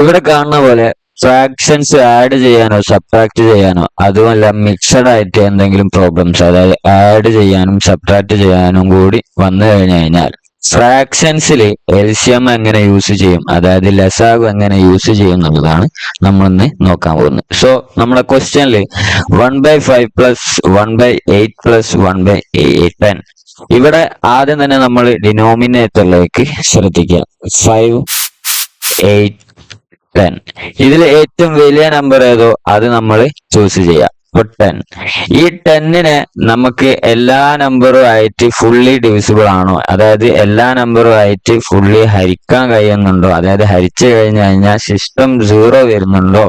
ഇവിടെ കാണുന്ന പോലെ ഫ്രാക്ഷൻസ് ആഡ് ചെയ്യാനോ സബ്ട്രാക്ട് ചെയ്യാനോ അതുമല്ല മിക്സഡ് ആയിട്ട് എന്തെങ്കിലും പ്രോബ്ലംസ് അതായത് ആഡ് ചെയ്യാനും സബ്ട്രാക്ട് ചെയ്യാനും കൂടി വന്നു കഴിഞ്ഞാൽ ഫ്രാക്ഷൻസിൽ എൽസിയം എങ്ങനെ യൂസ് ചെയ്യും, അതായത് ലസാഗു എങ്ങനെ യൂസ് ചെയ്യും എന്നുള്ളതാണ് നമ്മളിന്ന് നോക്കാൻ പോകുന്നത്. സോ നമ്മുടെ ക്വസ്റ്റ്യനിൽ 1/5 പ്ലസ് 1/8 പ്ലസ് 1/10. ഇവിടെ ആദ്യം തന്നെ നമ്മൾ ഡിനോമിനേറ്ററിലേക്ക് ശ്രദ്ധിക്കുക. 5, 8, 10. ഇതിൽ ഏറ്റവും വലിയ നമ്പർ ഏതോ അത് നമ്മൾ ചൂസ് ചെയ്യാം. ഇപ്പൊ 10. ഈ 10നെ നമുക്ക് എല്ലാ നമ്പറും ആയിട്ട് ഫുള്ളി ഡിവിസിബിൾ ആണോ, അതായത് എല്ലാ നമ്പറും ആയിട്ട് ഫുള്ളി ഹരിക്കാൻ കഴിയുന്നുണ്ടോ, അതായത് ഹരിച്ചു കഴിഞ്ഞാൽ സിസ്റ്റം 0 വരുന്നുണ്ടോ,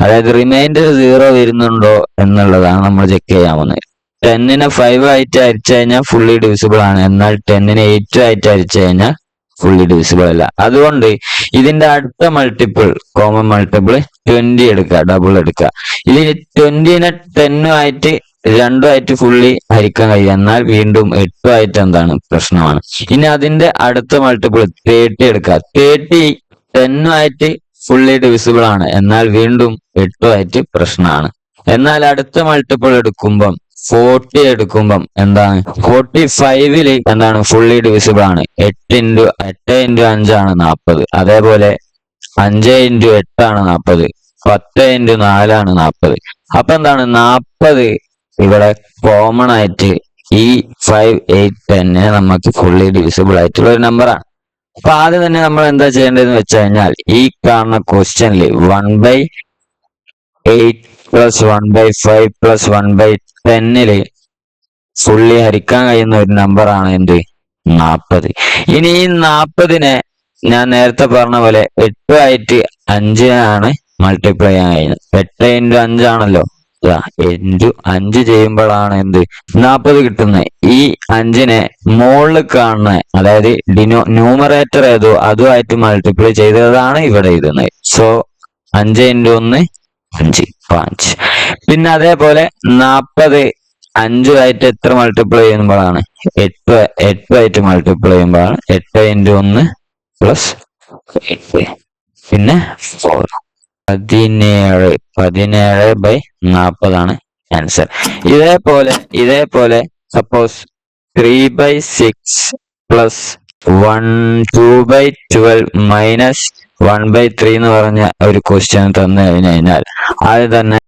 അതായത് റിമൈൻഡർ 0 വരുന്നുണ്ടോ എന്നുള്ളതാണ് നമ്മൾ ചെക്ക് ചെയ്യാൻ പോകുന്നത്. 10നെ 5 ആയിട്ട് ഹരിച്ചു കഴിഞ്ഞാൽ ഫുള്ളി ഡിവിസിബിൾ ആണ്, എന്നാൽ 10നെ 8 ആയിട്ട് ഹരിച്ചു കഴിഞ്ഞാൽ ഫുള്ളി ഡിവിസിബിൾ അല്ല. അതുകൊണ്ട് ഇതിന്റെ അടുത്ത മൾട്ടിപ്പിൾ കോമൺ മൾട്ടിപ്പിൾ 20 എടുക്കുക, ഡബിൾ എടുക്കുക. ഇതിന് 20നെ 10 ആയിട്ട് 2 ആയിട്ട് ഫുള്ളി ഹരിക്കാൻ കഴിയും, എന്നാൽ വീണ്ടും 8 ആയിട്ട് എന്താണ് പ്രശ്നമാണ്. ഇനി അതിന്റെ അടുത്ത മൾട്ടിപ്പിൾ 30 എടുക്കുക. 30 10 ആയിട്ട് ഫുള്ളി ഡിവിസിബിൾ ആണ്, എന്നാൽ വീണ്ടും 8 ആയിട്ട് പ്രശ്നമാണ്. എന്നാൽ അടുത്ത മൾട്ടിപ്പിൾ എടുക്കുമ്പം 40 എടുക്കുമ്പം എന്താണ് 45ല് എന്താണ് ഫുള്ളി ഡിവിസിബിൾ ആണ്. 8 × 5 ആണ് 40. അതേപോലെ 5 × 8 ആണ് 40. 10 × 4 ആണ് 40. അപ്പൊ എന്താണ് 40 ഇവിടെ കോമൺ ആയിട്ട് ഈ 5, 8, 10 നമുക്ക് ഫുള്ളി ഡിവിസിബിൾ ആയിട്ടുള്ള ഒരു നമ്പറാണ്. അപ്പൊ ആദ്യം തന്നെ നമ്മൾ എന്താ ചെയ്യേണ്ടതെന്ന് വെച്ച് കഴിഞ്ഞാൽ ഈ കാണുന്ന ക്വസ്റ്റ്യനിൽ 1/8 പ്ലസ് 1/5 പ്ലസ് 1/10 ഫുള്ളി ഹരിക്കാൻ കഴിയുന്ന ഒരു നമ്പർ ആണ് എന്ത് 40. ഇനി ഈ 40നെ ഞാൻ നേരത്തെ പറഞ്ഞ പോലെ 8 ആയിട്ട് 5 ആണ് മൾട്ടിപ്ലൈ ചെയ്യാൻ കഴിയുന്നത്. 8 × 5 ആണല്ലോ, 5 ചെയ്യുമ്പോഴാണ് എന്ത് 40 കിട്ടുന്നത്. ഈ 5നെ മുകളിൽ കാണുന്ന അതായത് ന്യൂമറേറ്റർ ഏതോ അതുമായിട്ട് മൾട്ടിപ്ലൈ ചെയ്തതാണ് ഇവിടെ എഴുതുന്നത്. സോ 5 × 1 5, 5. പിന്നെ അതേപോലെ 40 5 ആയിട്ട് എത്ര മൾട്ടിപ്ലൈ ചെയ്യുമ്പോഴാണ് 8 ആയിട്ട് മൾട്ടിപ്ലൈ ചെയ്യുമ്പോഴാണ് 8 × 1 പ്ലസ് 8. പിന്നെ 4. 17/40 ആണ് ആൻസർ. ഇതേപോലെ സപ്പോസ് 3/6 പ്ലസ് 2/12 മൈനസ് 1/3 എന്ന് പറഞ്ഞ ഒരു ക്വസ്റ്റ്യൻ തന്നു കഴിഞ്ഞാൽ അത് തന്നെ